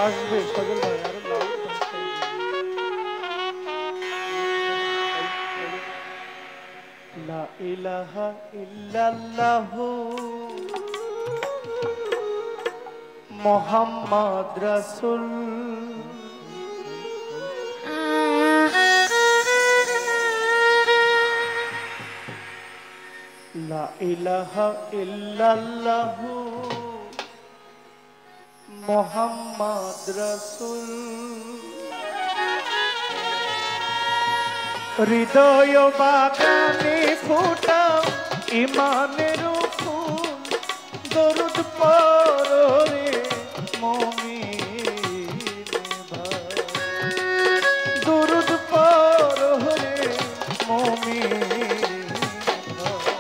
আসবে সজল ভাই আরো লাউড লা ইলাহা ইল্লাল্লাহু মুহাম্মদ রাসূল লা ইলাহা ইল্লাল্লাহু মুহাম্মদ রাসূল হৃদয় বাগানে ফোটাও ইমানের ফুল দরুদ পড়ো রে মুমিন ভাই দরুদ পড়ো রে মুমিন ভাই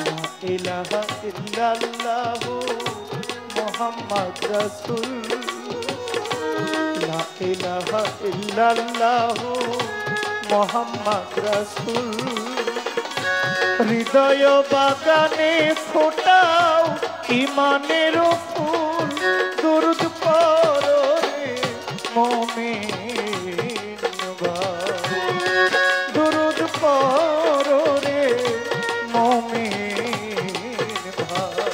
লা ইলাহা ইল্লাল্লাহু মুহাম্মদ রাসূল লা ইলাহা ইল্লাল্লাহু মুহাম্মদ রাসূল হৃদয় বাগানে ফোটাও ইমানের ফুল দরুদ পড়ো রে মুমিন ভাই দরুদ পড়ো রে মুমিন ভাই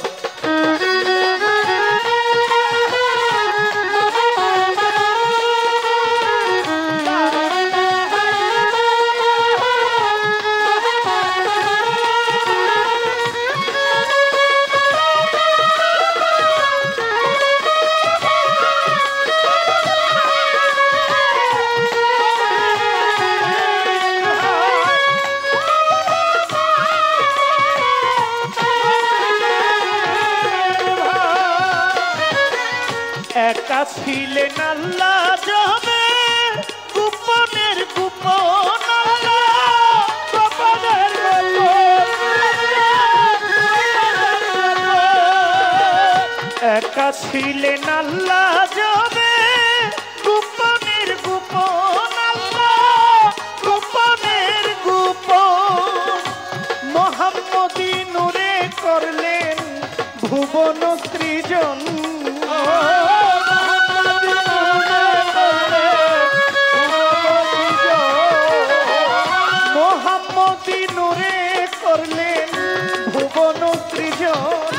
একা ছিলেন আল্লাহ যাবে গোপনের গোপন গোপনের একা ছিলেন আল্লাহ যাবে গোপনের গোপন গোপনের গোপন মুহাম্মদী নূরে করলেন ভুবন সৃজন মোহাম্মদী নূরে করলেন ভুবন সৃজন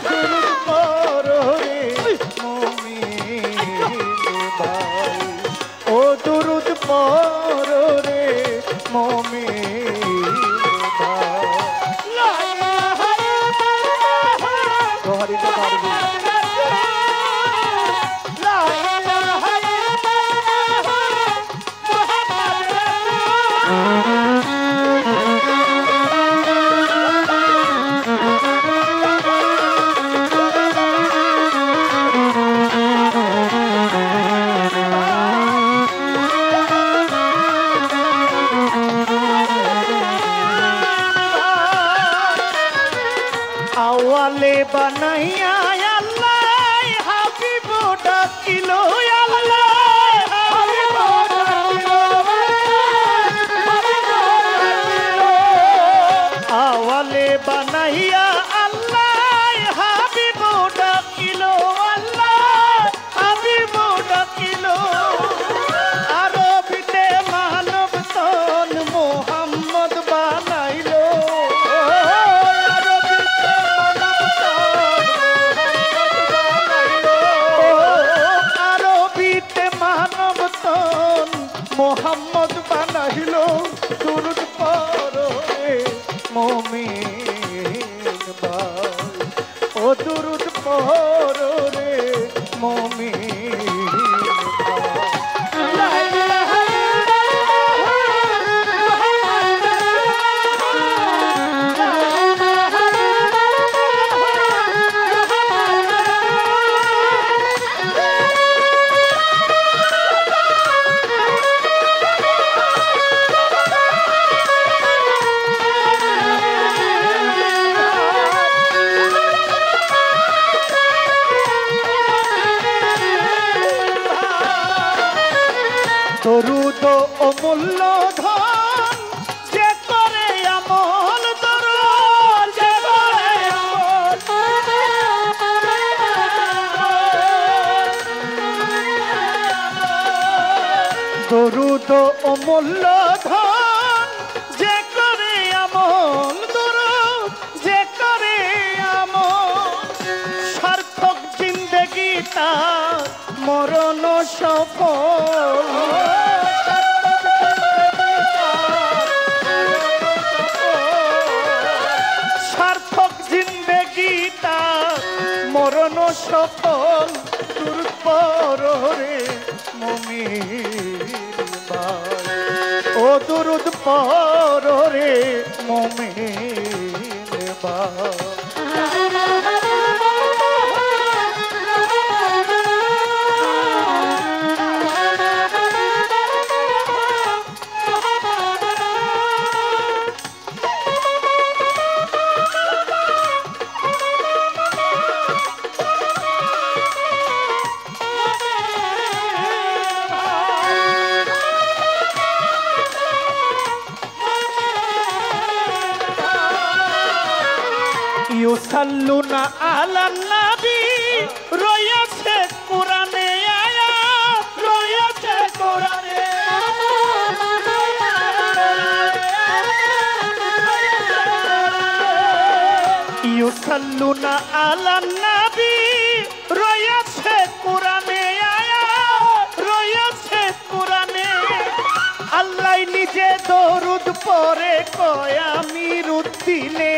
দরুদ পড়ো রে মুমিন ভাই ও দরুদ পড়ো রে মুমিন ভাই লা ইলাহা ইল্লাল্লাহ আওয়ালে বানাইয়া আল্লাহ হাবিব ডাকিলো আল্লাহ হাবিব ডাকিলো আওয়ালে বানাইয়া আল্লাহ হাবিব ডাকিলো আল্লাহ হাবিব ডাকিলো আরবিতে মানব তন মুহাম্মদ বানাইলো মোহাম্মদ বানাইল দরুদ পড়ো রে মুমিন ভাই ও দরুদ পড়ো রে মুমিন ভাই দরুদ অমূল্য ধন যে করে আমল দরুদ যে করে আমল অমূল্য ধন যে করে আমল দরদ যে করে আমল সার্থক জিন্দেগি তার মরণ সফল সার্থক জিন্দেগি তার মরণ সফল দুর্পর রে মুমিন ভাই ও দুরুদ পর রে মুমিন ভাই ইউসাল্লুনা আলান নবী রয়েছে কোরআনে আয়াত রয়েছে কোরআনে ইউসাল্লুনা আলান নবী রয়েছে কোরআনে আয়াত রয়েছে কোরআনে আল্লাহ নিজে দরুদ পড়ে কয় আমির উদ্দিনে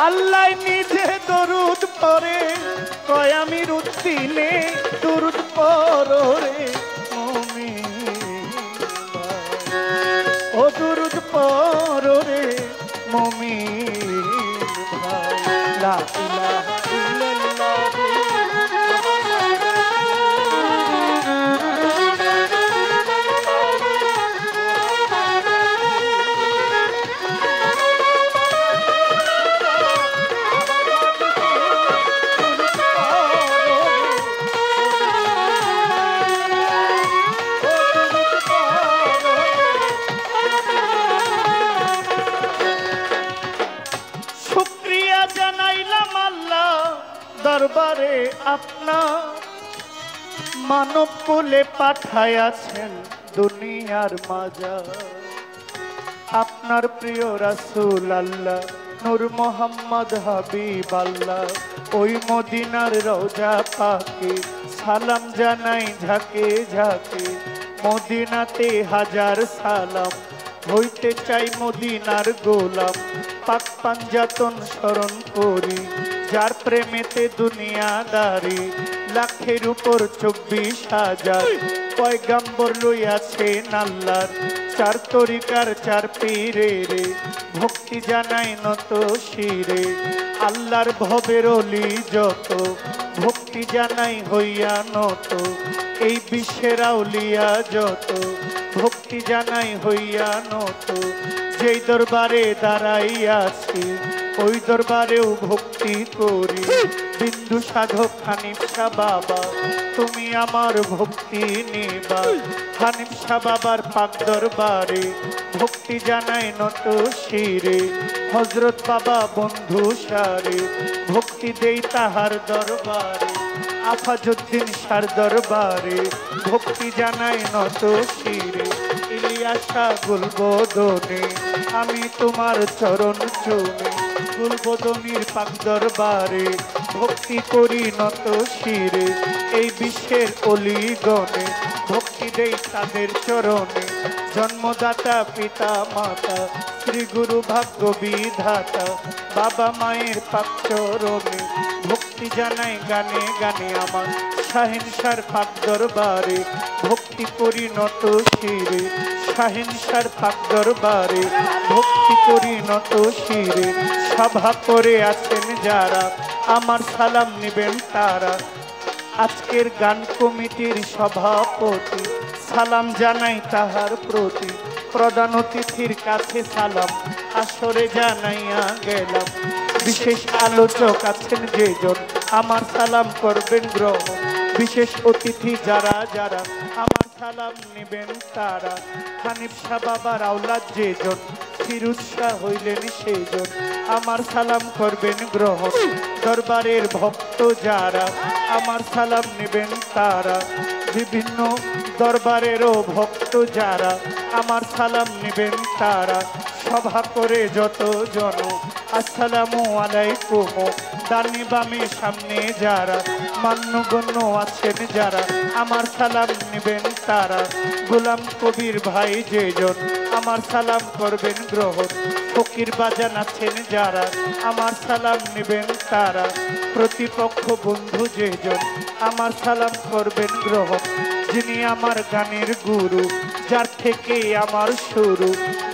আল্লাহ নিজে দরুদ পড়ে কয় আমির উদ্দিনে দরুদ পড়ো রে মুমিন ভাই ও দরুদ পড়ো রে মুমিন ভাই লা ইলাহা ইল্লাল্লাহ দরবারে আপনার মানব কুলে পাঠায়াছেন দুনিয়ার মাঝার আপনার প্রিয় রাসূল আল্লাহ নূর মোহাম্মদ হাবিব আল্লাহ ওই মদিনার রওজা পাকে সালাম জানাই ঝাঁকে ঝাঁকে মদিনাতে হাজার সালাম হইতে চাই মদিনার গোলাম পাক পাঞ্জাতন স্মরণ করি যার প্রেমেতে দুনিয়াদারি লাখের উপর 24,000 পয়গাম্বর লইয়াছেন আল্লাহর চার তরিকার চার পীরে রে ভক্তি জানাই নত শিরে আল্লাহর ভবের অলি যত ভক্তি জানাই হইয়া নত এই বিশ্বের আউলিয়া যত ভক্তি জানাই হইয়া নত যেই দরবারে দাঁড়াইয়াছি ওই দরবারেও ভক্তি করি বিন্দু সাধক হানিফ শাহ বাবা তুমি আমার ভক্তি নিবা হানিফ শাহ বাবার পাক দরবারে ভক্তি জানাই নত শিরে হযরত বাবা বন্ধু সারে ভক্তি দেই তাহার দরবারে আফাজউদ্দিন শাহর দরবারে ভক্তি জানাই নত শিরে ইলিয়াসা গুলবদনে আমি তোমার চরণ চুমে গুলবদনির পাক দরবারে ভক্তি করি নত শিরে এই বিশ্বের অলিগণে ভক্তি দেই তাদের চরণে জন্মদাতা পিতা মাতা শ্রী গুরু ভাগ্য বিধাতা বাবা মায়ের পাক চরণে ভক্তি জানাই গানে গানে আমার শাহেনশার পাক দরবারে ভক্তি করি নত শিরে শাহেনশার পাক দরবারে ভক্তি করি নত শিরে সভা করে আছেন যারা আমার সালাম নিবেন তারা আজকের গান কমিটির সভাপতি সালাম জানাই তাহার প্রতি প্রধান অতিথির কাছে সালাম আসরে জানাইয়া গেলাম বিশেষ আলোচক আছেন যেজন আমার সালাম করবেন গ্রহণ বিশেষ অতিথি যারা যারা আমার সালাম নেবেন তারা, হানিফ শাহ বাবার আওলাদ যেজন, ফিরোজ শাহ হইলেন সেইজন, আমার সালাম করবেন গ্রহণ। দরবারের ভক্ত যারা আমার সালাম নেবেন তারা, বিভিন্ন দরবারেরও ভক্ত যারা আমার সালাম নেবেন তারা, সভা করে যত জন আসসালামু আলাইকুম। ডানে বামে সামনে যারা মান্যগণ্য আছেন যারা আমার সালাম নেবেন তারা, গোলাম কবির ভাই যেজন আমার সালাম করবেন গ্রহণ। ফকির বাজান আছেন যারা আমার সালাম নেবেন তারা, প্রতিপক্ষ বন্ধু যেজন আমার সালাম করবেন গ্রহণ। যিনি আমার গানের গুরু, যার থেকে আমার শুরু,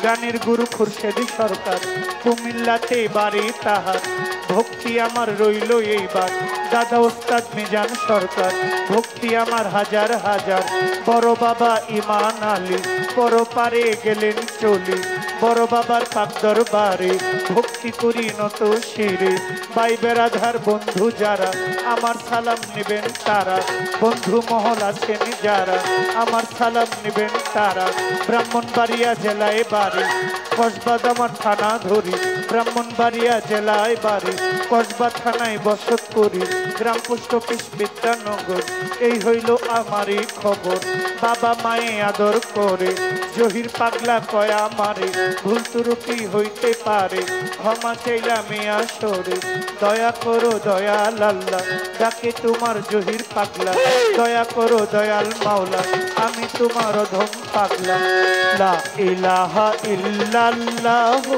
গানের গুরু খুরশেদি সরকার, কুমিল্লাতে বাড়ি তাহার। ভক্তি আমার রইল এইবার দাদা ওস্তাদ মিজান সরকার, ভক্তি আমার হাজার হাজার। বড় বাবা ইমান আলী পরপারে গেলেন চলি, বড় বাবার পাক দরবারে ভক্তি করি নত শিরে। ভাই বেরাধার বন্ধু যারা আমার সালাম নেবেন তারা, বন্ধু মহল আছেন যারা আমার সালাম নেবেন তারা। ব্রাহ্মণবাড়িয়া জেলায় বাড়ি, কসবা দামার থানা ধরি, ব্রাহ্মণবাড়িয়া জেলায় বাড়ি, কসবা থানায় বসত করি, গ্রাম পোস্ট অফিস বিদ্যানগর। এই হইল আমারই খবর, বাবা মায়ে আদর করে, জহির পাগলা কয় আমারে, ভুল ত্রুটি হইতে পারে, ক্ষমা চাইলাম আসরে। দয়া করো দয়াল আল্লাহ, ডাকে তোমার জহির পাগলা, দয়া করো দয়াল মাওলা, আমি তোমার অধম পাগলা। লা ইলাহা ইল্লাল্লাহু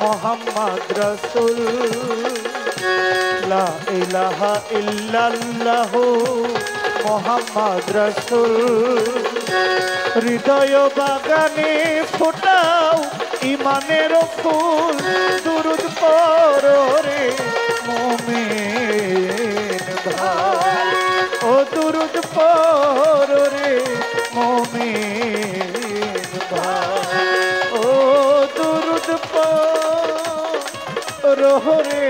মুহাম্মদ রাসূল, লা ইলাহা ইল্লাল্লাহু মুহাম্মদ রাসূল। হৃদয় বাগানে ফোটাও ইমানের ফুল, দুরুদ পড়ো রে মুমিন ভাই, ও দুরুদ পড়ো রে মুমিন ভাই, ও দুরুদ পড়ো রে